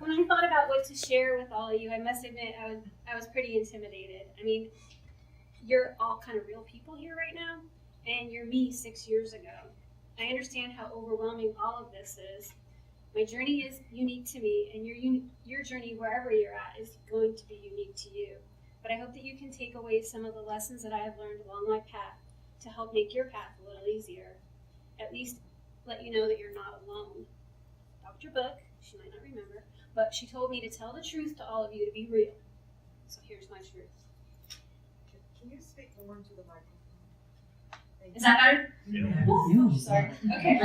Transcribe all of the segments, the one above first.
When I thought about what to share with all of you, I must admit I was pretty intimidated. I mean, you're all kind of real people here right now, and you're me 6 years ago. I understand how overwhelming all of this is. My journey is unique to me, and your journey, wherever you're at, is going to be unique to you. But I hope that you can take away some of the lessons that I have learned along my path to help make your path a little easier. At least let you know that you're not alone. Dr. Book, she might not remember, but she told me to tell the truth to all of you to be real. So here's my truth. Can you speak more into the microphone? Is that better? Yeah. Oh, sorry. Okay.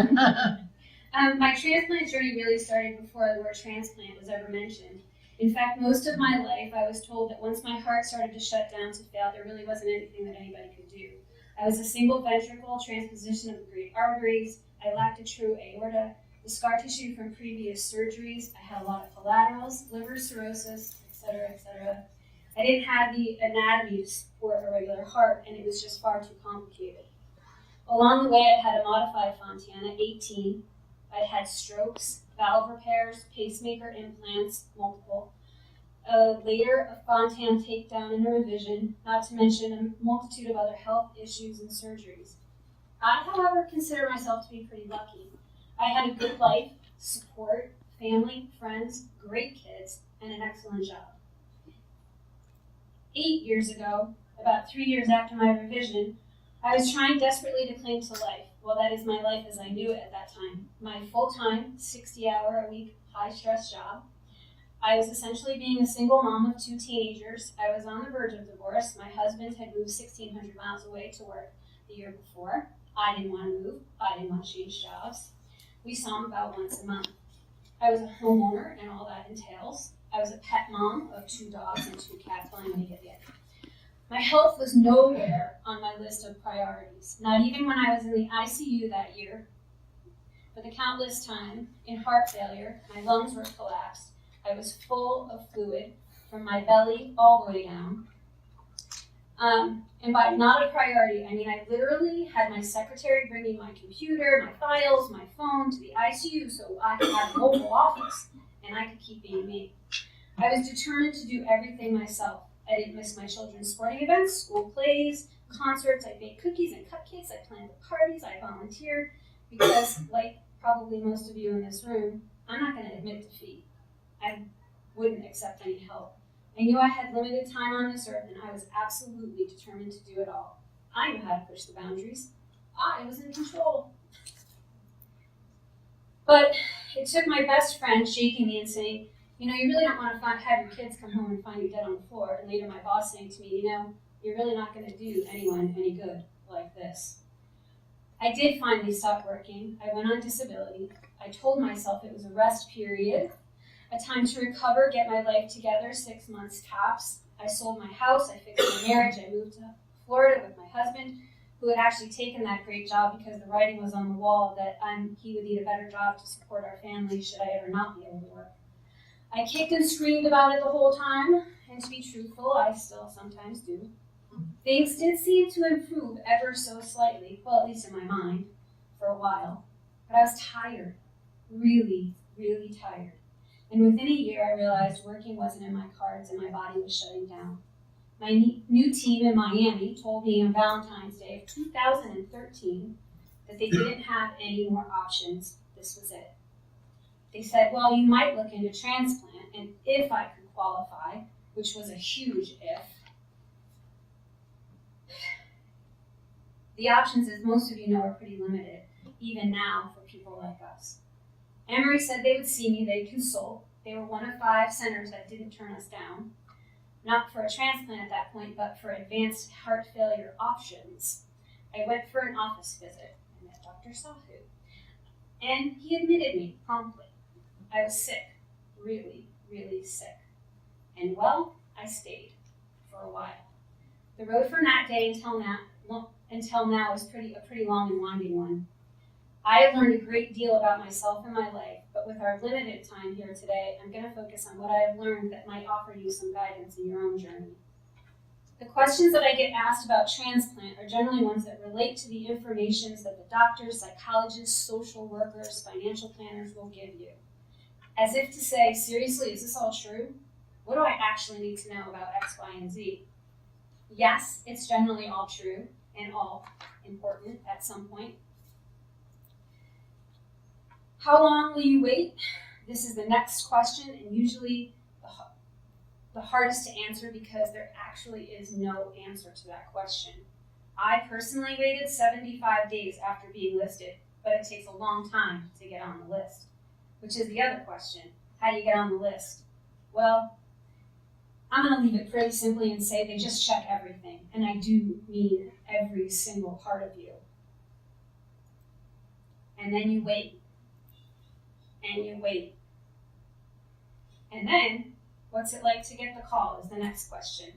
My transplant journey really started before the word transplant was ever mentioned. In fact, most of my life I was told that once my heart started to shut down to fail, there really wasn't anything that anybody could do. I was a single ventricle, transposition of the great arteries, I lacked a true aorta, the scar tissue from previous surgeries, I had a lot of collaterals, liver cirrhosis, etc., etc. I didn't have the anatomy to support a regular heart, and it was just far too complicated. Along the way, I had a modified Fontana, 18. I'd had strokes, valve repairs, pacemaker implants, multiple. Later, a Fontana takedown and a revision, not to mention a multitude of other health issues and surgeries. I, however, consider myself to be pretty lucky. I had a good life, support, family, friends, great kids, and an excellent job. 8 years ago, about 3 years after my revision, I was trying desperately to cling to life. Well, that is my life as I knew it at that time. My full-time, 60-hour-a-week, high-stress job. I was essentially being a single mom of 2 teenagers. I was on the verge of divorce. My husband had moved 1,600 miles away to work the year before. I didn't want to move. I didn't want to change jobs. We saw him about once a month. I was a homeowner and all that entails. I was a pet mom of 2 dogs and 2 cats. Well, I'm going to get there. My health was nowhere on my list of priorities, not even when I was in the ICU that year. For the countless time in heart failure, my lungs were collapsed. I was full of fluid from my belly all the way down. And by not a priority, I mean I literally had my secretary bring me my computer, my files, my phone to the ICU so I could have a mobile office and I could keep being me. I was determined to do everything myself. I didn't miss my children's sporting events, school plays, concerts. I baked cookies and cupcakes. I planned the parties. I volunteered because, like probably most of you in this room, I'm not going to admit defeat. I wouldn't accept any help. I knew I had limited time on this earth, and I was absolutely determined to do it all. I knew how to push the boundaries. I was in control. But it took my best friend shaking me and saying, you know, you really don't want to have your kids come home and find you dead on the floor. And later my boss saying to me, you know, you're really not going to do anyone any good like this. I did finally stop working. I went on disability. I told myself it was a rest period, a time to recover, get my life together, 6 months tops. I sold my house. I fixed my marriage. I moved to Florida with my husband, who had actually taken that great job because the writing was on the wall that he would need a better job to support our family should I ever not be able to work. I kicked and screamed about it the whole time, and to be truthful, I still sometimes do. Things did seem to improve ever so slightly, well, at least in my mind, for a while. But I was tired, really, really tired. And within a year, I realized working wasn't in my cards and my body was shutting down. My new team in Miami told me on Valentine's Day of 2013 that they didn't have any more options. This was it. They said, well, you might look into transplant, and if I could qualify, which was a huge if. The options, as most of you know, are pretty limited, even now for people like us. Emory said they would see me, they'd consult. They were one of 5 centers that didn't turn us down. Not for a transplant at that point, but for advanced heart failure options. I went for an office visit. I met Dr. Sahu. And he admitted me promptly. I was sick, really, really sick. And well, I stayed for a while. The road from that day until now is a pretty long and winding one. I have learned a great deal about myself and my life, but with our limited time here today, I'm going to focus on what I have learned that might offer you some guidance in your own journey. The questions that I get asked about transplant are generally ones that relate to the information that the doctors, psychologists, social workers, financial planners will give you. as if to say, seriously, is this all true? What do I actually need to know about X, Y, and Z? Yes, it's generally all true and all important at some point. How long will you wait? This is the next question, and usually the hardest to answer because there actually is no answer to that question. I personally waited 75 days after being listed, but it takes a long time to get on the list, which is the other question. How do you get on the list? Well, I'm going to leave it pretty simply and say they just check everything, and I do mean every single part of you. And then you wait, and you wait. And then, what's it like to get the call is the next question.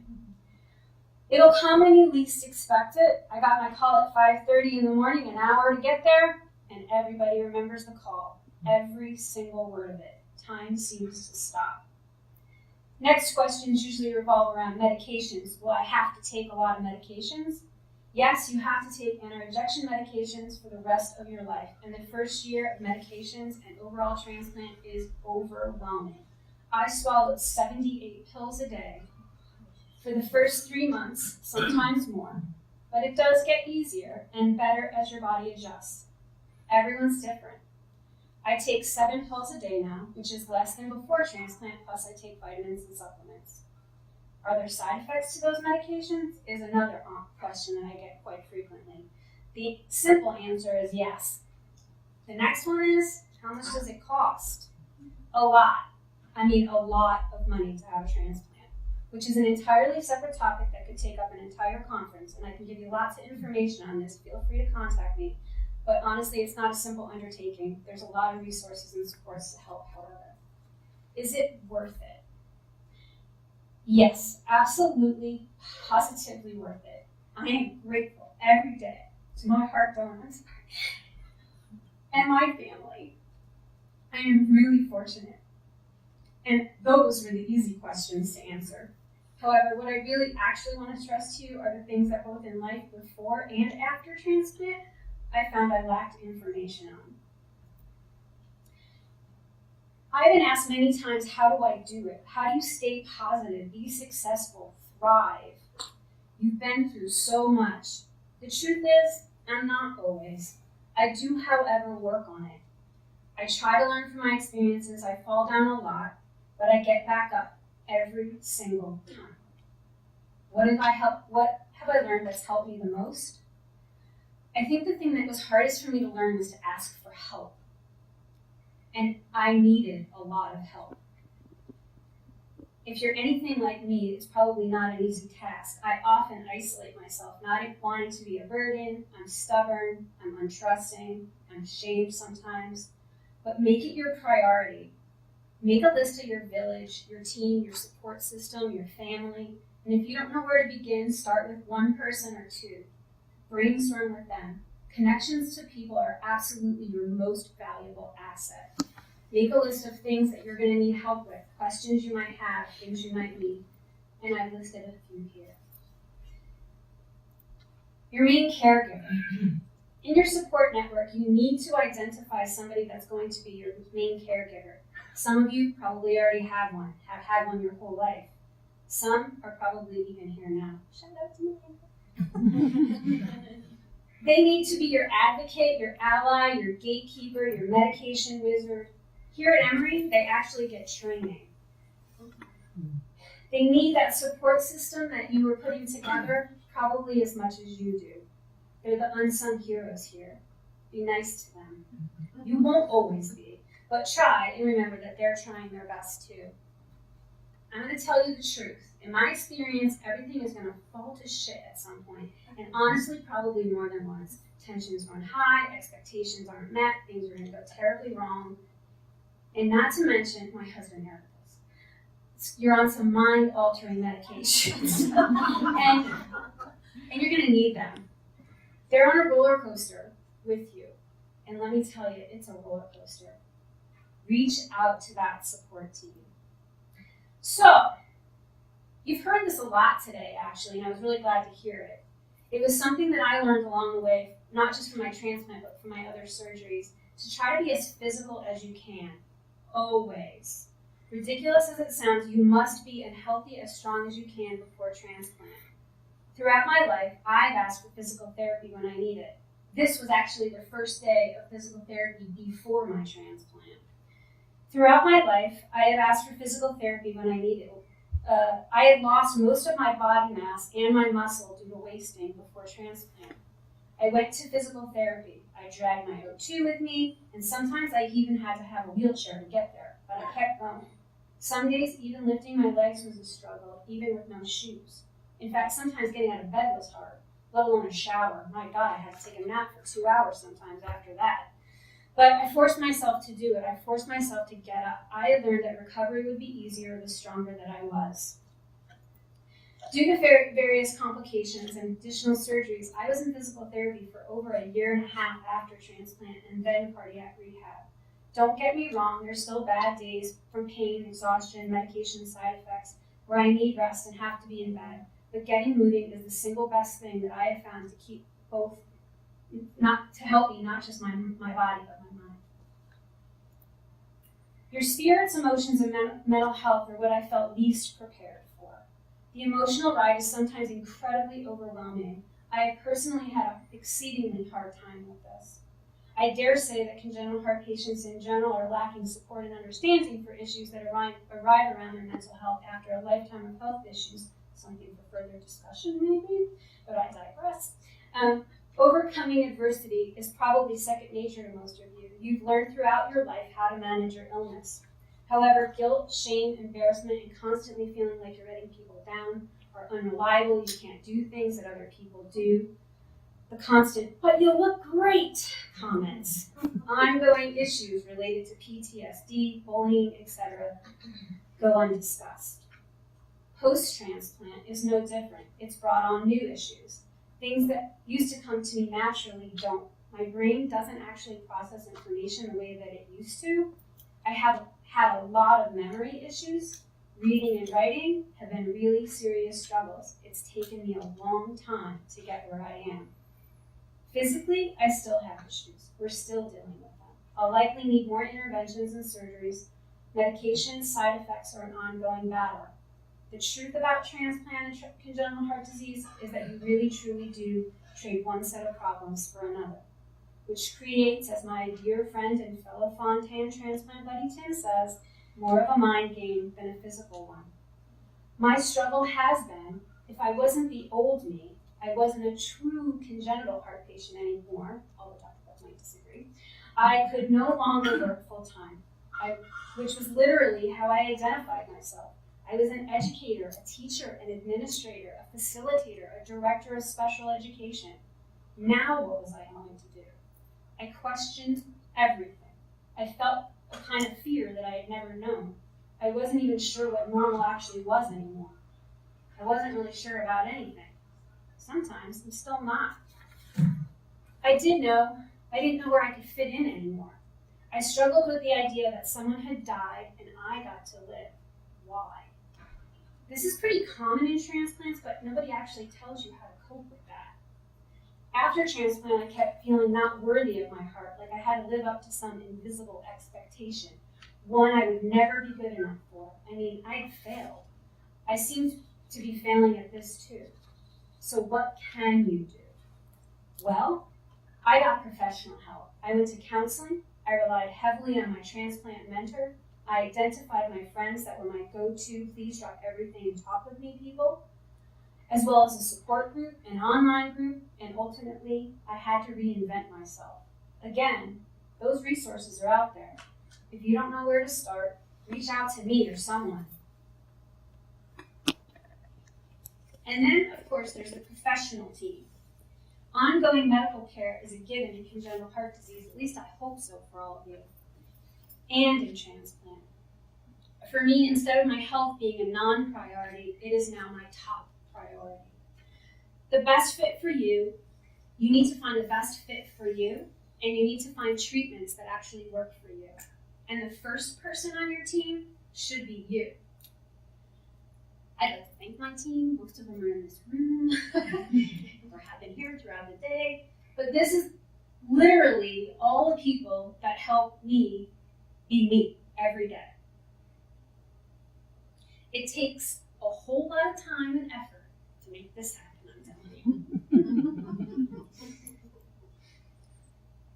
It'll come when you least expect it. I got my call at 5:30 in the morning, an hour to get there, and everybody remembers the call. Every single word of it. Time seems to stop. Next questions usually revolve around medications. Will I have to take a lot of medications? Yes, you have to take anti-rejection medications for the rest of your life. And the first year of medications and overall transplant is overwhelming. I swallowed 78 pills a day for the first 3 months, sometimes more. But it does get easier and better as your body adjusts. Everyone's different. I take 7 pills a day now, which is less than before transplant, plus I take vitamins and supplements. Are there side effects to those medications? Is another question that I get quite frequently. The simple answer is yes. The next one is, how much does it cost? A lot. I mean, a lot of money to have a transplant, which is an entirely separate topic that could take up an entire conference, and I can give you lots of information on this. Feel free to contact me. But honestly, it's not a simple undertaking. There's a lot of resources and supports to help, however. Is it worth it? Yes, absolutely, positively worth it. I am grateful every day to my heart donors and my family. I am really fortunate. And those were the easy questions to answer. However, what I really actually want to stress to you are the things that both in life before and after transplant, I found I lacked information on. I've been asked many times, how do I do it? How do you stay positive, be successful, thrive? You've been through so much. The truth is, I'm not always. I do, however, work on it. I try to learn from my experiences. I fall down a lot, but I get back up every single time. What have I learned that's helped me the most? I think the thing that was hardest for me to learn was to ask for help. And I needed a lot of help. If you're anything like me, it's probably not an easy task. I often isolate myself, not wanting to be a burden. I'm stubborn, I'm untrusting, I'm ashamed sometimes. But make it your priority. Make a list of your village, your team, your support system, your family. And if you don't know where to begin, start with one person or two. Brainstorm with them. Connections to people are absolutely your most valuable asset. Make a list of things that you're going to need help with, questions you might have, things you might need. And I've listed a few here. Your main caregiver. In your support network, you need to identify somebody that's going to be your main caregiver. Some of you probably already have one, have had one your whole life. Some are probably even here now. Shout out to me. They need to be your advocate, your ally, your gatekeeper, your medication wizard. Here at Emory, they actually get training. They need that support system that you were putting together probably as much as you do. They're the unsung heroes here. Be nice to them. You won't always be, but try and remember that they're trying their best too. I'm going to tell you the truth. In my experience, everything is going to fall to shit at some point, and honestly, probably more than once. Tensions run high, expectations aren't met, things are going to go terribly wrong. And not to mention, my husband Eric does. You're on some mind-altering medications, and you're going to need them. They're on a roller coaster with you, and let me tell you, it's a roller coaster. Reach out to that support team. So, you've heard this a lot today, actually, and I was really glad to hear it. It was something that I learned along the way, not just from my transplant, but from my other surgeries, to try to be as physical as you can. always. Ridiculous as it sounds, you must be as healthy, as strong as you can before transplant. Throughout my life, I've asked for physical therapy when I need it. This was actually the first day of physical therapy before my transplant. Throughout my life, I have asked for physical therapy when I needed it. I had lost most of my body mass and my muscle due to wasting before transplant. I went to physical therapy. I dragged my O2 with me, and sometimes I even had to have a wheelchair to get there, but I kept going. Some days, even lifting my legs was a struggle, even with no shoes. In fact, sometimes getting out of bed was hard, let alone a shower. My God, I had to take a nap for 2 hours sometimes after that. But I forced myself to do it. I forced myself to get up. I had learned that recovery would be easier the stronger that I was. Due to various complications and additional surgeries, I was in physical therapy for over a year and a half after transplant and then cardiac rehab. Don't get me wrong, there's still bad days from pain, exhaustion, medication side effects, where I need rest and have to be in bed. But getting moving is the single best thing that I have found to keep both, not to help me, not just my body, but my mind. Your spirits, emotions, and mental health are what I felt least prepared for. The emotional ride is sometimes incredibly overwhelming. I have personally had an exceedingly hard time with this. I dare say that congenital heart patients in general are lacking support and understanding for issues that arrive around their mental health after a lifetime of health issues. Something for further discussion, maybe, but I digress. Overcoming adversity is probably second nature to most of you. You've learned throughout your life how to manage your illness. However, guilt, shame, embarrassment, and constantly feeling like you're letting people down, are unreliable, you can't do things that other people do, the constant, but you look great comments, ongoing issues related to PTSD, bullying, etc., go undiscussed. Post-transplant is no different. It's brought on new issues. Things that used to come to me naturally don't. My brain doesn't actually process information the way that it used to. I have had a lot of memory issues. Reading and writing have been really serious struggles. It's taken me a long time to get where I am. Physically, I still have issues. We're still dealing with them. I'll likely need more interventions and surgeries. Medications, side effects are an ongoing battle. The truth about transplant and congenital heart disease is that you really truly do trade one set of problems for another, which creates, as my dear friend and fellow Fontan transplant buddy Tim says, more of a mind game than a physical one. My struggle has been, if I wasn't the old me, I wasn't a true congenital heart patient anymore, although doctors might disagree, I could no longer work full time, which was literally how I identified myself. I was an educator, a teacher, an administrator, a facilitator, a director of special education. Now what was I going to do? I questioned everything. I felt a kind of fear that I had never known. I wasn't even sure what normal actually was anymore. I wasn't really sure about anything. Sometimes I'm still not. I didn't know where I could fit in anymore. I struggled with the idea that someone had died and I got to live. Why? This is pretty common in transplants, but nobody actually tells you how to cope with that. After transplant, I kept feeling not worthy of my heart, like I had to live up to some invisible expectation, one I would never be good enough for. I mean, I had failed. I seemed to be failing at this too. So what can you do? Well, I got professional help. I went to counseling. I relied heavily on my transplant mentor. I identified my friends that were my go-to, please drop everything and talk with me people, as well as a support group, an online group, and ultimately, I had to reinvent myself. Again, those resources are out there. If you don't know where to start, reach out to me or someone. And then, of course, there's the professional team. Ongoing medical care is a given in congenital heart disease, at least I hope so for all of you, and in transplant. For me, instead of my health being a non-priority, it is now my top priority. The best fit for you, you need to find the best fit for you, and you need to find treatments that actually work for you. And the first person on your team should be you. I'd like to thank my team. Most of them are in this room or have been here throughout the day. But this is literally all the people that help me be me every day. It takes a whole lot of time and effort to make this happen, I'm telling you.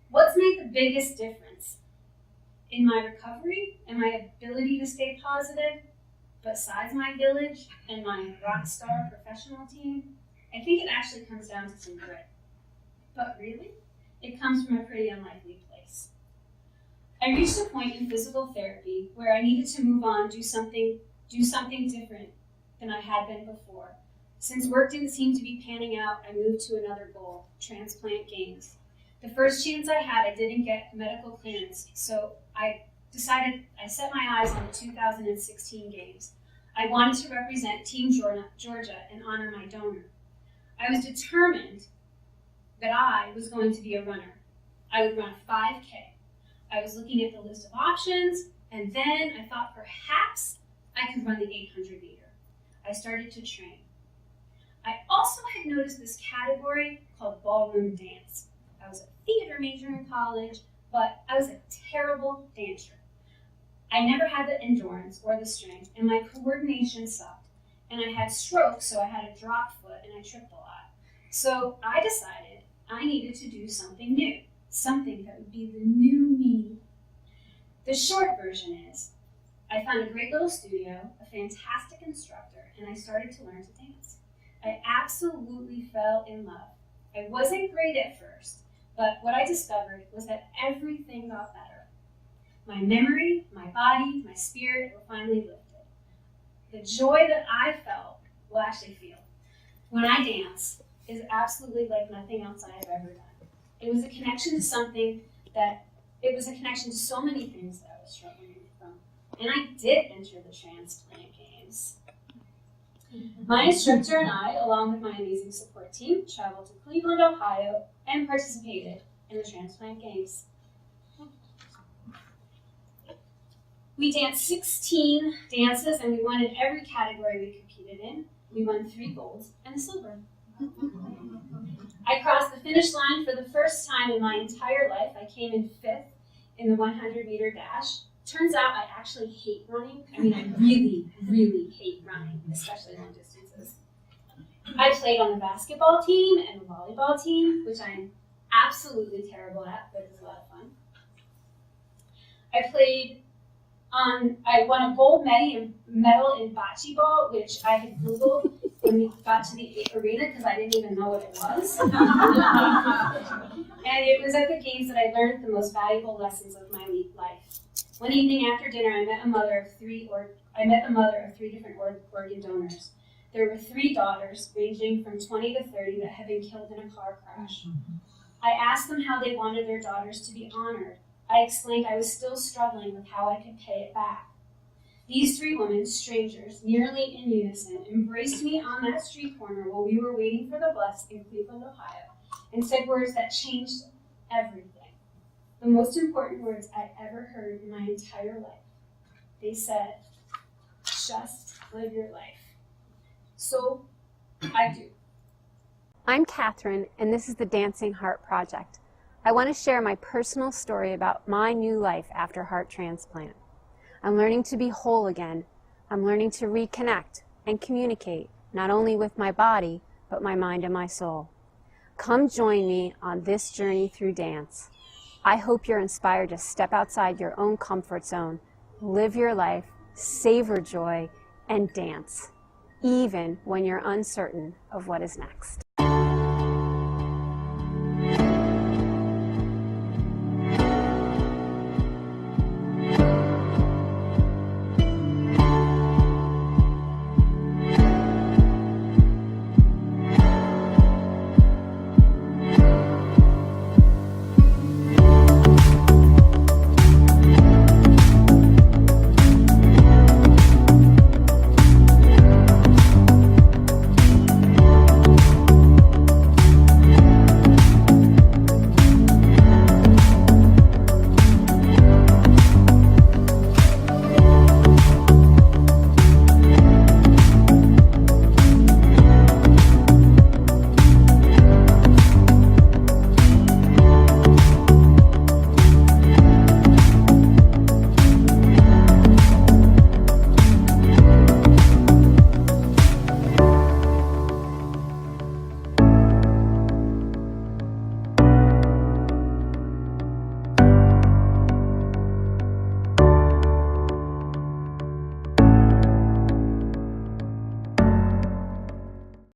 What's made the biggest difference in my recovery and my ability to stay positive, besides my village and my rock star professional team? I think it actually comes down to some grit. But really, it comes from a pretty unlikely place. I reached a point in physical therapy where I needed to move on, do something different than I had been before. Since work didn't seem to be panning out, I moved to another goal, Transplant Games. The first chance I had, I didn't get medical clearance, so I set my eyes on the 2016 Games. I wanted to represent Team Georgia and honor my donor. I was determined that I was going to be a runner. I would run a 5K. I was looking at the list of options, and then I thought perhaps I could run the 800 meter. I started to train. I also had noticed this category called ballroom dance. I was a theater major in college, but I was a terrible dancer. I never had the endurance or the strength, and my coordination sucked. And I had strokes, so I had a drop foot, and I tripped a lot. So I decided I needed to do something new, something that would be the new me. The short version is, I found a great little studio, a fantastic instructor, and I started to learn to dance. I absolutely fell in love. I wasn't great at first, but what I discovered was that everything got better. My memory, my body, my spirit were finally lifted. The joy that I felt, will actually feel, when I dance is absolutely like nothing else I have ever done. It was a connection to so many things that I was struggling from. And I did enter the Transplant Games. My instructor and I, along with my amazing support team, traveled to Cleveland, Ohio, and participated in the Transplant Games. We danced 16 dances, and we won in every category we competed in. We won 3 golds and a silver. I crossed the finish line for the first time in my entire life. I came in 5th in the 100-meter dash. Turns out I actually hate running. I mean, I really, really hate running, especially long distances. I played on the basketball team and the volleyball team, which I'm absolutely terrible at, but it was a lot of fun. I won a gold medal in bocce ball, which I had Googled when we got to the arena because I didn't even know what it was. And it was at the games that I learned the most valuable lessons of my life. One evening after dinner, I met the mother of 3 different organ donors. There were 3 daughters, ranging from 20 to 30, that had been killed in a car crash. I asked them how they wanted their daughters to be honored. I explained I was still struggling with how I could pay it back. These 3 women, strangers, nearly in unison, embraced me on that street corner while we were waiting for the bus in Cleveland, Ohio, and said words that changed everything. The most important words I ever heard in my entire life. They said, just live your life. So, I do. I'm Cathryn, and this is the Dancing Heart Project. I want to share my personal story about my new life after heart transplant. I'm learning to be whole again. I'm learning to reconnect and communicate, not only with my body, but my mind and my soul. Come join me on this journey through dance. I hope you're inspired to step outside your own comfort zone, live your life, savor joy, and dance, even when you're uncertain of what is next.